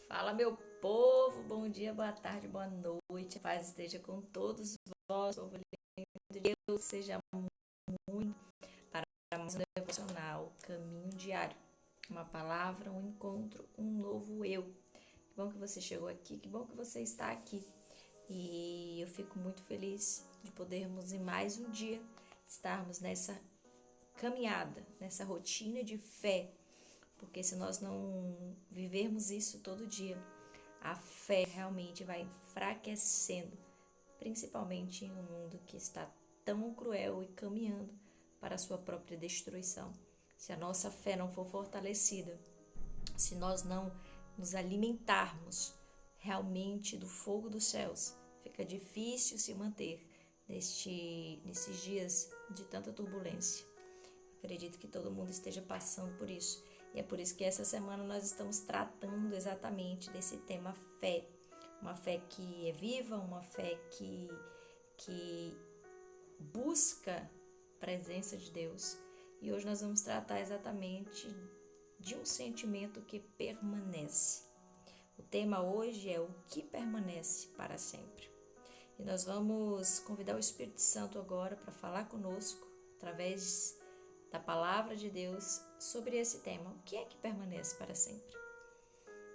Fala, meu povo, bom dia, boa tarde, boa noite. A paz esteja com todos vós, povo lindo de Deus, seja muito para mais um devocional, caminho diário. Uma palavra, um encontro, um novo eu. Que bom que você chegou aqui, que bom que você está aqui. E eu fico muito feliz de podermos em mais um dia estarmos nessa caminhada, nessa rotina de fé. Porque se nós não vivermos isso todo dia, a fé realmente vai enfraquecendo, principalmente em um mundo que está tão cruel e caminhando para a sua própria destruição. Se a nossa fé não for fortalecida, se nós não nos alimentarmos realmente do fogo dos céus, fica difícil se manter nesses dias de tanta turbulência. Acredito que todo mundo esteja passando por isso. E é por isso que essa semana nós estamos tratando exatamente desse tema fé. Uma fé que é viva, uma fé que busca a presença de Deus. E hoje nós vamos tratar exatamente de um sentimento que permanece. O tema hoje é o que permanece para sempre. E nós vamos convidar o Espírito Santo agora para falar conosco através da palavra de Deus sobre esse tema. O que é que permanece para sempre?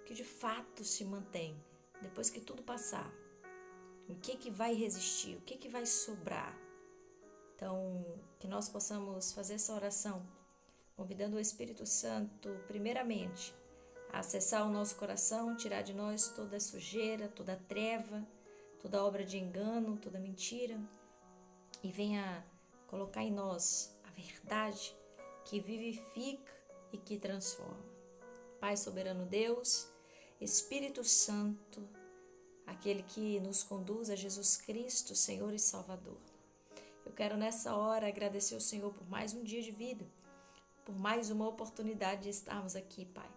O que de fato se mantém depois que tudo passar? O que é que vai resistir? O que é que vai sobrar? Então, que nós possamos fazer essa oração, convidando o Espírito Santo, primeiramente, a acessar o nosso coração, tirar de nós toda a sujeira, toda a treva, toda obra de engano, toda mentira, e venha colocar em nós a verdade que vivifica e que transforma. Pai soberano Deus, Espírito Santo, aquele que nos conduz a Jesus Cristo, Senhor e Salvador. Eu quero nessa hora agradecer ao Senhor por mais um dia de vida, por mais uma oportunidade de estarmos aqui, Pai.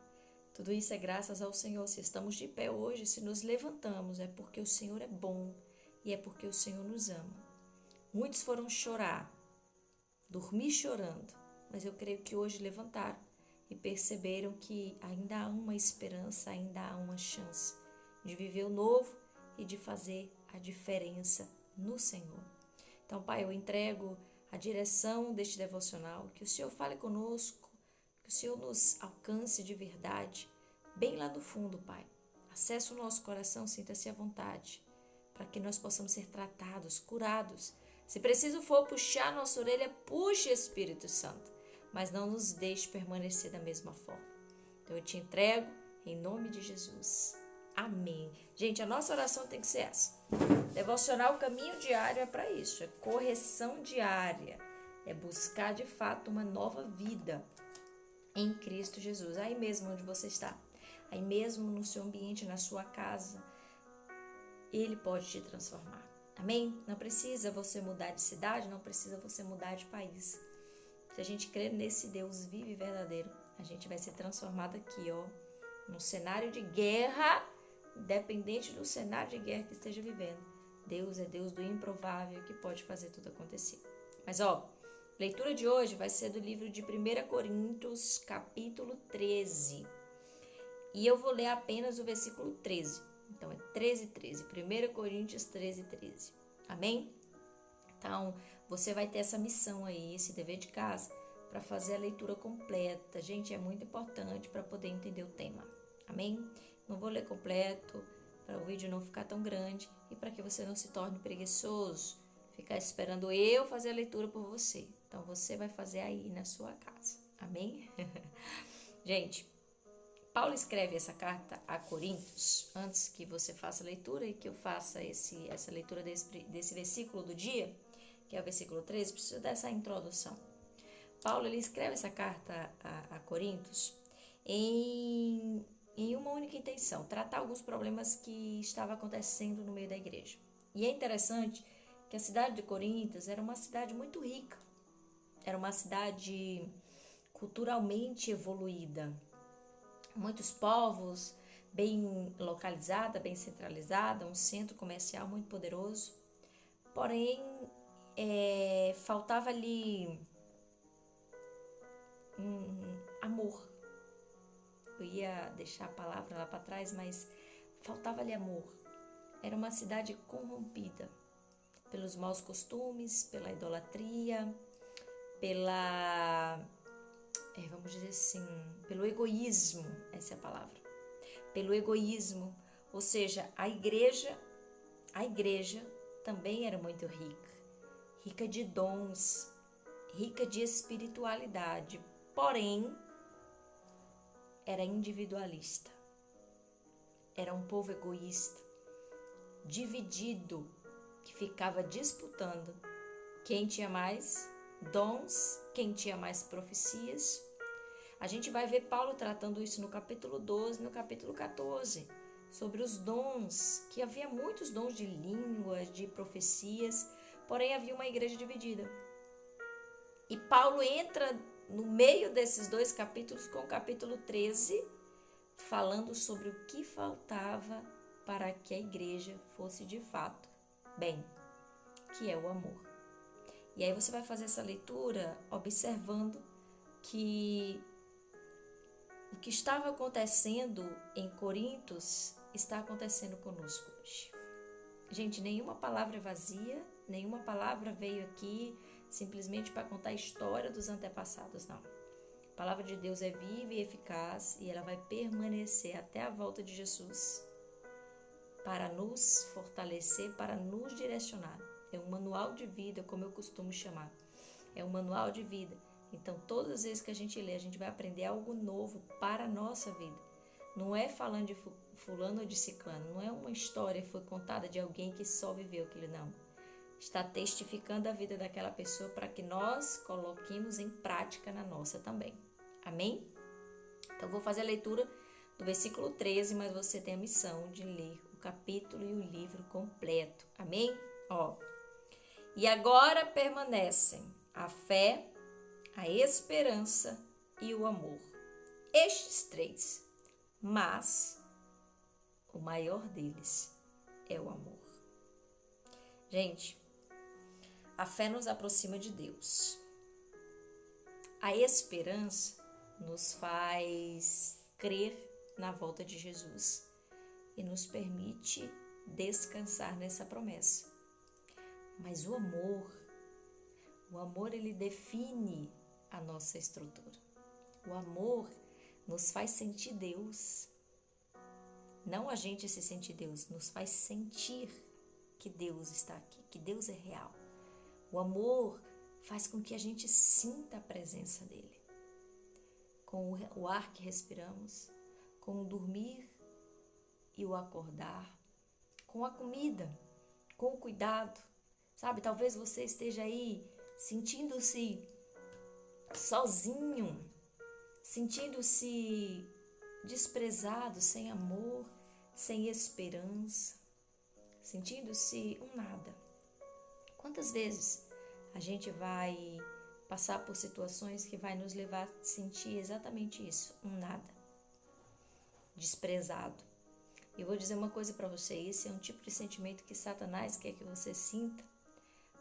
Tudo isso é graças ao Senhor. Se estamos de pé hoje, se nos levantamos, é porque o Senhor é bom e é porque o Senhor nos ama. Muitos foram chorar, dormir chorando, mas eu creio que hoje levantaram e perceberam que ainda há uma esperança, ainda há uma chance de viver o novo e de fazer a diferença no Senhor. Então, Pai, eu entrego a direção deste devocional, que o Senhor fale conosco, que o Senhor nos alcance de verdade, bem lá no fundo, Pai. Acesse o nosso coração, sinta-se à vontade, para que nós possamos ser tratados, curados. Se preciso for puxar nossa orelha, puxe, Espírito Santo, mas não nos deixe permanecer da mesma forma. Então eu te entrego em nome de Jesus. Amém. Gente, a nossa oração tem que ser essa. Devocionar o caminho diário é para isso, é correção diária, é buscar de fato uma nova vida em Cristo Jesus. Aí mesmo onde você está, aí mesmo no seu ambiente, na sua casa, Ele pode te transformar. Amém? Não precisa você mudar de cidade, não precisa você mudar de país. Se a gente crer nesse Deus vivo e verdadeiro, a gente vai ser transformado aqui, ó, num cenário de guerra, independente do cenário de guerra que esteja vivendo. Deus é Deus do improvável que pode fazer tudo acontecer. Mas, ó, leitura de hoje vai ser do livro de 1 Coríntios, capítulo 13. E eu vou ler apenas o versículo 13. Então, é 13. 1 Coríntios 13. Amém? Então, você vai ter essa missão aí, esse dever de casa, para fazer a leitura completa. Gente, é muito importante para poder entender o tema. Amém? Não vou ler completo, para o vídeo não ficar tão grande e para que você não se torne preguiçoso, ficar esperando eu fazer a leitura por você. Então, você vai fazer aí na sua casa. Amém? Gente, Paulo escreve essa carta a Coríntios, antes que você faça a leitura e que eu faça essa leitura desse versículo do dia, que é o versículo 13, preciso dessa introdução. Paulo ele escreve essa carta a Coríntios em uma única intenção, tratar alguns problemas que estavam acontecendo no meio da igreja. E é interessante que a cidade de Coríntios era uma cidade muito rica, era uma cidade culturalmente evoluída, muitos povos, bem localizada, bem centralizada, um centro comercial muito poderoso. Porém, faltava ali amor. eu ia deixar a palavra lá para trás, mas faltava-lhe amor. Era uma cidade corrompida pelos maus costumes, pela idolatria, vamos dizer assim, pelo egoísmo, essa é a palavra. Pelo egoísmo, ou seja, a igreja também era muito rica de dons, rica de espiritualidade, porém, era individualista. Era um povo egoísta, dividido, que ficava disputando quem tinha mais dons, quem tinha mais profecias. A gente vai ver Paulo tratando isso no capítulo 12, no capítulo 14, sobre os dons, que havia muitos dons de línguas, de profecias, porém havia uma igreja dividida. E Paulo entra no meio desses dois capítulos com o capítulo 13, falando sobre o que faltava para que a igreja fosse de fato bem, que é o amor. E aí você vai fazer essa leitura observando que o que estava acontecendo em Corintos está acontecendo conosco hoje. Gente, nenhuma palavra é vazia, nenhuma palavra veio aqui simplesmente para contar a história dos antepassados, não. A palavra de Deus é viva e eficaz e ela vai permanecer até a volta de Jesus para nos fortalecer, para nos direcionar. É um manual de vida, como eu costumo chamar. É um manual de vida. Então, todas as vezes que a gente lê, a gente vai aprender algo novo para a nossa vida. Não é falando de fulano ou de ciclano, não é uma história que foi contada de alguém que só viveu aquilo, não. Está testificando a vida daquela pessoa para que nós coloquemos em prática na nossa também. Amém? Então, vou fazer a leitura do versículo 13, mas você tem a missão de ler o capítulo e o livro completo. Amém? E agora permanecem a fé, a esperança e o amor. Estes três, mas o maior deles é o amor. Gente, a fé nos aproxima de Deus. A esperança nos faz crer na volta de Jesus e nos permite descansar nessa promessa. Mas o amor ele define a nossa estrutura. O amor nos faz sentir Deus. Não a gente se sentir Deus, nos faz sentir que Deus está aqui, que Deus é real. O amor faz com que a gente sinta a presença dele. Com o ar que respiramos, com o dormir e o acordar, com a comida, com o cuidado. Sabe, talvez você esteja aí sentindo-se sozinho, sentindo-se desprezado, sem amor, sem esperança, sentindo-se um nada. Quantas vezes a gente vai passar por situações que vai nos levar a sentir exatamente isso, um nada, desprezado. Eu vou dizer uma coisa para você, esse é um tipo de sentimento que Satanás quer que você sinta,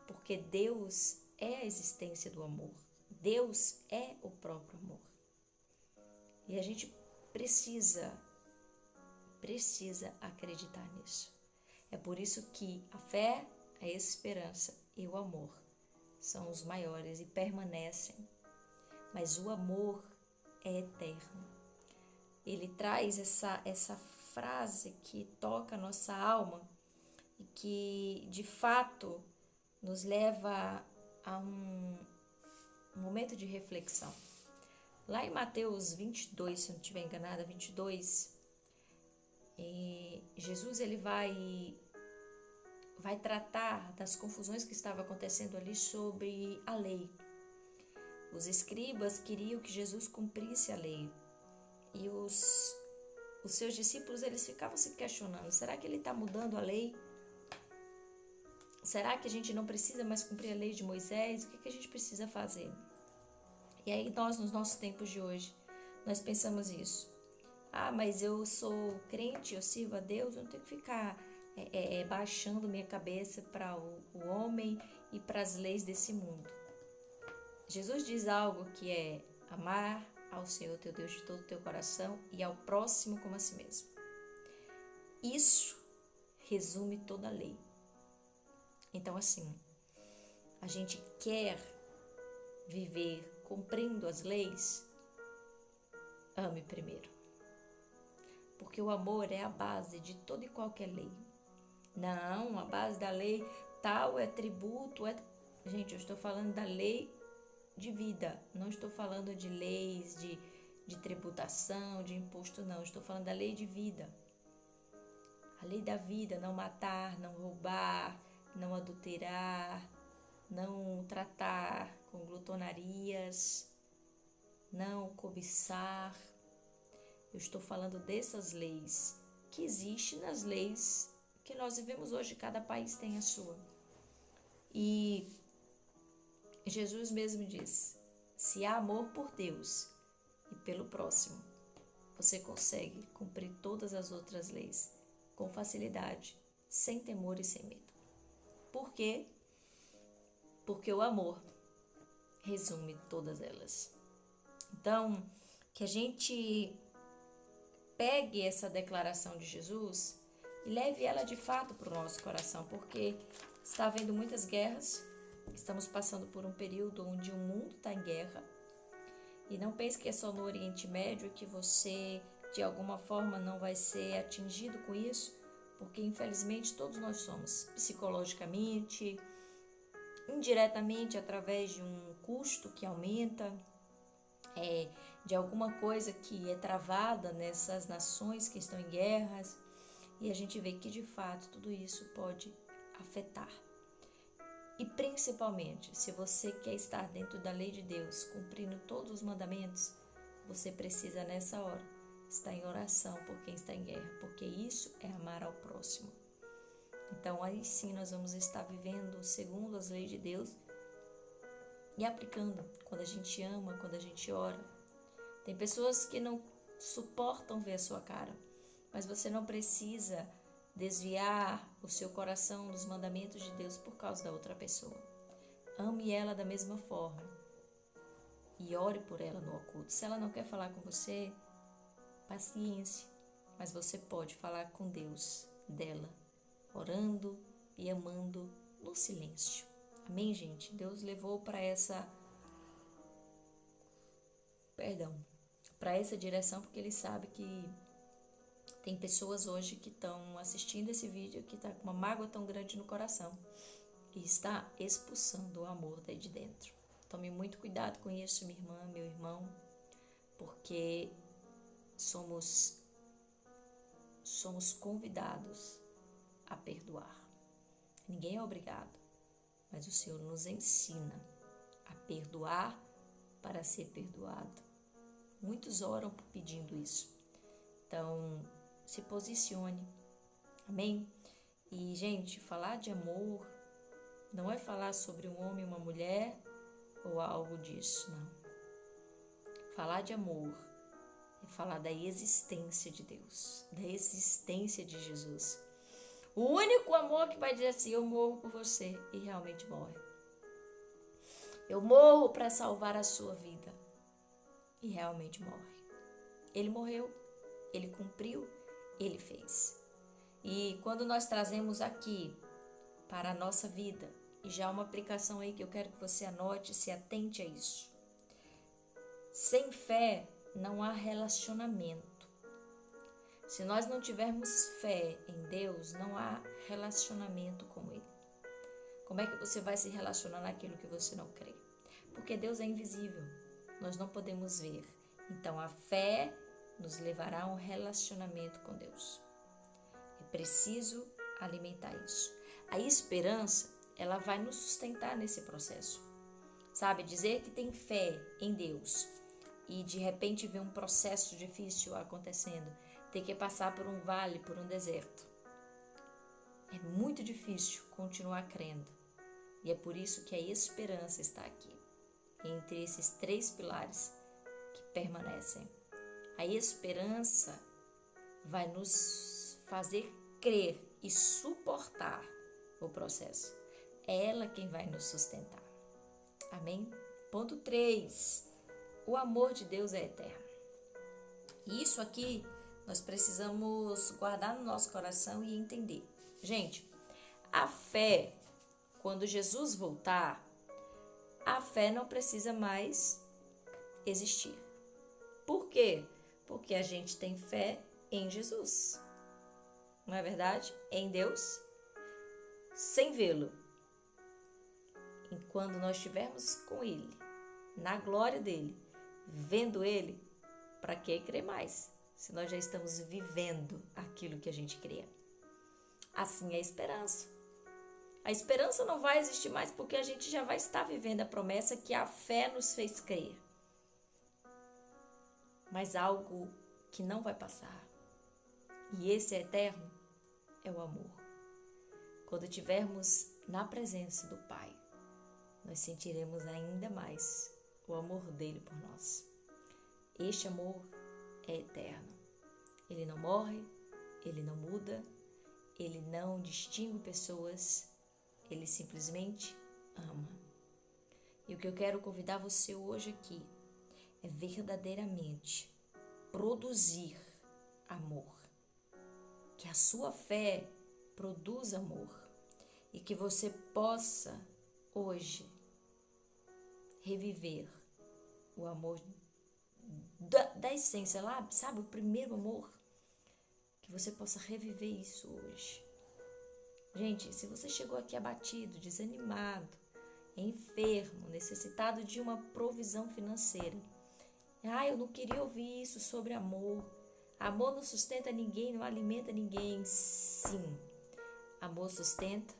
porque Deus é a existência do amor. Deus é o próprio amor. E a gente precisa acreditar nisso. É por isso que a fé, a esperança e o amor são os maiores e permanecem. Mas o amor é eterno. Ele traz essa frase que toca a nossa alma e que, de fato, nos leva a um momento de reflexão. Lá em Mateus 22, se eu não estiver enganada, 22, Jesus ele vai tratar das confusões que estavam acontecendo ali sobre a lei. Os escribas queriam que Jesus cumprisse a lei e os seus discípulos eles ficavam se questionando, será que ele está mudando a lei? Será que a gente não precisa mais cumprir a lei de Moisés? O que a gente precisa fazer? E aí nós, nos nossos tempos de hoje, nós pensamos isso. Mas eu sou crente, eu sirvo a Deus, eu não tenho que ficar baixando minha cabeça para o homem e para as leis desse mundo. Jesus diz algo que é amar ao Senhor teu Deus de todo o teu coração e ao próximo como a si mesmo. Isso resume toda a lei. Então, assim, a gente quer viver cumprindo as leis, ame primeiro. Porque o amor é a base de toda e qualquer lei. Não, a base da lei tal é tributo, é... Gente, eu estou falando da lei de vida. Não estou falando de leis, de tributação, de imposto, não. Estou falando da lei de vida. A lei da vida, não matar, não roubar, não adulterar, não tratar com glutonarias, não cobiçar. Eu estou falando dessas leis que existem nas leis que nós vivemos hoje. Cada país tem a sua. E Jesus mesmo diz, se há amor por Deus e pelo próximo, você consegue cumprir todas as outras leis com facilidade, sem temor e sem medo. Por quê? Porque o amor resume todas elas. Então, que a gente pegue essa declaração de Jesus e leve ela de fato para o nosso coração, porque está havendo muitas guerras, estamos passando por um período onde o mundo está em guerra, e não pense que é só no Oriente Médio que você, de alguma forma, não vai ser atingido com isso, porque infelizmente todos nós somos, psicologicamente, indiretamente através de um custo que aumenta, de alguma coisa que é travada nessas nações que estão em guerras, e a gente vê que de fato tudo isso pode afetar. E principalmente, se você quer estar dentro da lei de Deus, cumprindo todos os mandamentos, você precisa nessa hora estar em oração por quem está em guerra, porque isso é amar ao próximo. Então aí sim nós vamos estar vivendo segundo as leis de Deus e aplicando quando a gente ama, quando a gente ora. Tem pessoas que não suportam ver a sua cara, mas você não precisa desviar o seu coração dos mandamentos de Deus por causa da outra pessoa. Ame ela da mesma forma e ore por ela no oculto. Se ela não quer falar com você, paciência, mas você pode falar com Deus dela, orando e amando no silêncio. Amém, gente? Deus levou para essa direção, porque Ele sabe que tem pessoas hoje que estão assistindo esse vídeo que está com uma mágoa tão grande no coração e está expulsando o amor daí de dentro. Tome muito cuidado com isso, minha irmã, meu irmão, porque somos convidados a perdoar. Ninguém é obrigado, mas o Senhor nos ensina a perdoar para ser perdoado. Muitos oram pedindo isso. Então, se posicione. Amém? E, gente, falar de amor não é falar sobre um homem e uma mulher ou algo disso, não. Falar de amor é falar da existência de Deus, da existência de Jesus. O único amor que vai dizer assim, eu morro por você, e realmente morre. Eu morro para salvar a sua vida, e realmente morre. Ele morreu, ele cumpriu, ele fez. E quando nós trazemos aqui para a nossa vida, e já uma aplicação aí que eu quero que você anote, se atente a isso. Sem fé não há relacionamento. Se nós não tivermos fé em Deus, não há relacionamento com Ele. Como é que você vai se relacionar naquilo que você não crê? Porque Deus é invisível, nós não podemos ver. Então a fé nos levará a um relacionamento com Deus. É preciso alimentar isso. A esperança, ela vai nos sustentar nesse processo. Sabe, dizer que tem fé em Deus e de repente ver um processo difícil acontecendo, ter que passar por um vale, por um deserto. É muito difícil continuar crendo. E é por isso que a esperança está aqui, entre esses 3 pilares que permanecem. A esperança vai nos fazer crer e suportar o processo. É ela quem vai nos sustentar. Amém? Ponto 3. O amor de Deus é eterno. E isso aqui nós precisamos guardar no nosso coração e entender. Gente, a fé, quando Jesus voltar, a fé não precisa mais existir. Por quê? Porque a gente tem fé em Jesus. Não é verdade? Em Deus, sem vê-lo. E quando nós estivermos com Ele, na glória dEle, vendo Ele, para que crer mais? Se nós já estamos vivendo aquilo que a gente crê. Assim é a esperança. A esperança não vai existir mais porque a gente já vai estar vivendo a promessa que a fé nos fez crer. Mas algo que não vai passar, e esse é eterno, é o amor. Quando estivermos na presença do Pai, nós sentiremos ainda mais o amor dele por nós. Este amor é eterno. Ele não morre, ele não muda, ele não distingue pessoas, ele simplesmente ama. E o que eu quero convidar você hoje aqui é verdadeiramente produzir amor. Que a sua fé produza amor e que você possa hoje reviver o amor da essência lá, sabe, o primeiro amor, que você possa reviver isso hoje. Gente, se você chegou aqui abatido, desanimado, enfermo, necessitado de uma provisão financeira, eu não queria ouvir isso sobre amor. Amor não sustenta ninguém, não alimenta ninguém. Sim, amor sustenta,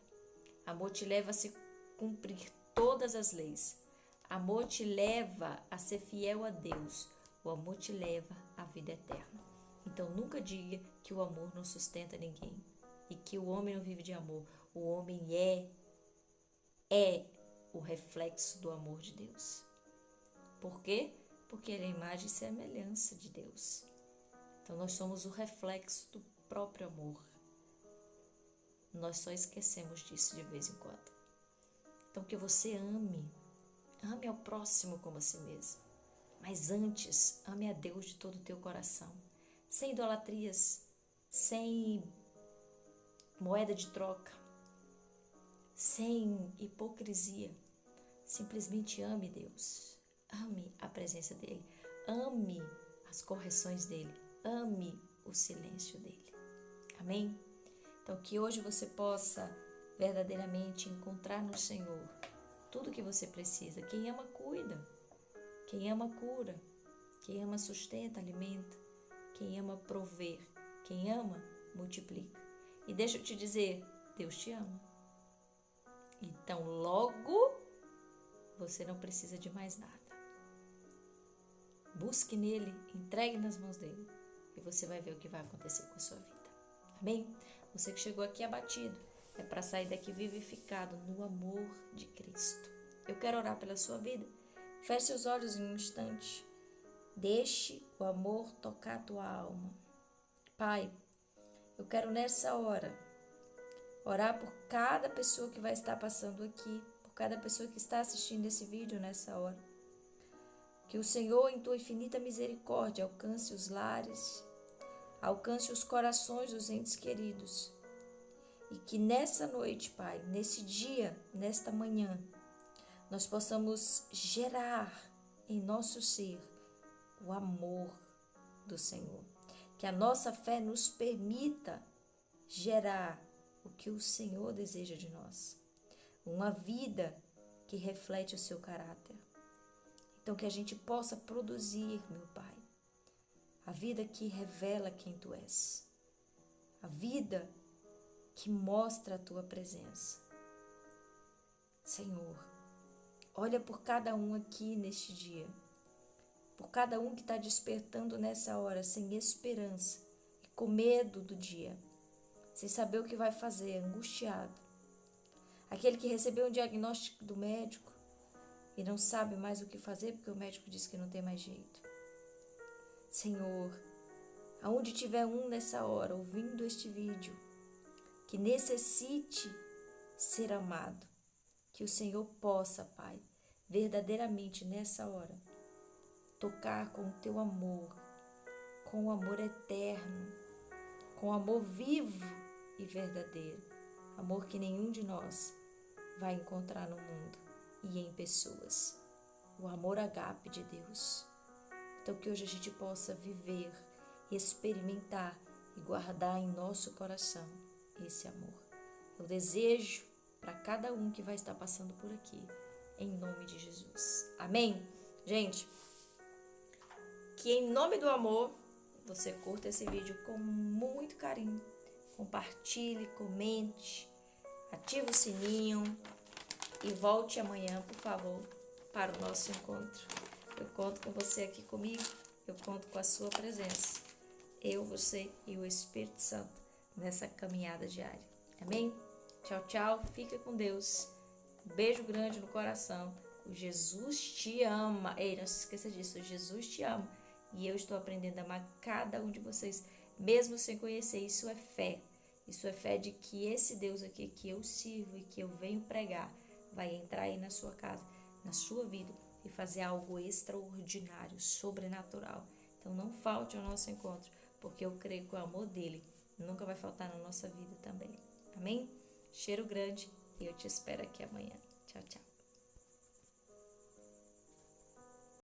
amor te leva a se cumprir todas as leis. Amor te leva a ser fiel a Deus. O amor te leva à vida eterna. Então nunca diga que o amor não sustenta ninguém e que o homem não vive de amor. O homem é o reflexo do amor de Deus. Por quê? Porque ele é a imagem e semelhança de Deus. Então nós somos o reflexo do próprio amor. Nós só esquecemos disso de vez em quando. Então que você ame ao próximo como a si mesmo. Mas antes, ame a Deus de todo o teu coração. Sem idolatrias, sem moeda de troca, sem hipocrisia. Simplesmente ame Deus. Ame a presença dEle. Ame as correções dEle. Ame o silêncio dEle. Amém? Então que hoje você possa verdadeiramente encontrar no Senhor tudo o que você precisa. Quem ama, cuida. Quem ama, cura. Quem ama, sustenta, alimenta. Quem ama, prover. Quem ama, multiplica. E deixa eu te dizer, Deus te ama. Então, logo, você não precisa de mais nada. Busque nele, entregue nas mãos dele. E você vai ver o que vai acontecer com a sua vida. Amém? Você que chegou aqui abatido, é para sair daqui vivificado no amor de Cristo. Eu quero orar pela sua vida. Feche seus olhos em um instante. Deixe o amor tocar a tua alma. Pai, eu quero nessa hora orar por cada pessoa que vai estar passando aqui, por cada pessoa que está assistindo esse vídeo nessa hora. Que o Senhor, em tua infinita misericórdia, alcance os lares, alcance os corações dos entes queridos. E que nessa noite, Pai, nesse dia, nesta manhã, nós possamos gerar em nosso ser o amor do Senhor. Que a nossa fé nos permita gerar o que o Senhor deseja de nós. Uma vida que reflete o seu caráter. Então que a gente possa produzir, meu Pai, a vida que revela quem Tu és. A vida que mostra a Tua presença. Senhor, olha por cada um aqui neste dia. Por cada um que está despertando nessa hora sem esperança e com medo do dia. Sem saber o que vai fazer, angustiado. Aquele que recebeu um diagnóstico do médico e não sabe mais o que fazer porque o médico disse que não tem mais jeito. Senhor, aonde tiver um nessa hora ouvindo este vídeo, que necessite ser amado, que o Senhor possa, Pai, verdadeiramente nessa hora, tocar com o teu amor, com o amor eterno, com o amor vivo e verdadeiro, amor que nenhum de nós vai encontrar no mundo e em pessoas, o amor ágape de Deus. Então que hoje a gente possa viver, experimentar e guardar em nosso coração esse amor. Eu desejo para cada um que vai estar passando por aqui, em nome de Jesus. Amém? Gente, que em nome do amor você curta esse vídeo com muito carinho, compartilhe, comente, ative o sininho e volte amanhã, por favor, para o nosso encontro. Eu conto com você aqui comigo, eu conto com a sua presença. Eu, você e o Espírito Santo nessa caminhada diária. Amém? Tchau, tchau. Fica com Deus. Beijo grande no coração. O Jesus te ama. Ei, não se esqueça disso. Jesus te ama. E eu estou aprendendo a amar cada um de vocês, mesmo sem conhecer. Isso é fé. Isso é fé de que esse Deus aqui que eu sirvo e que eu venho pregar vai entrar aí na sua casa, na sua vida e fazer algo extraordinário, sobrenatural. Então não falte ao nosso encontro, porque eu creio que o amor dele nunca vai faltar na nossa vida também. Amém? Cheiro grande e eu te espero aqui amanhã. Tchau, tchau.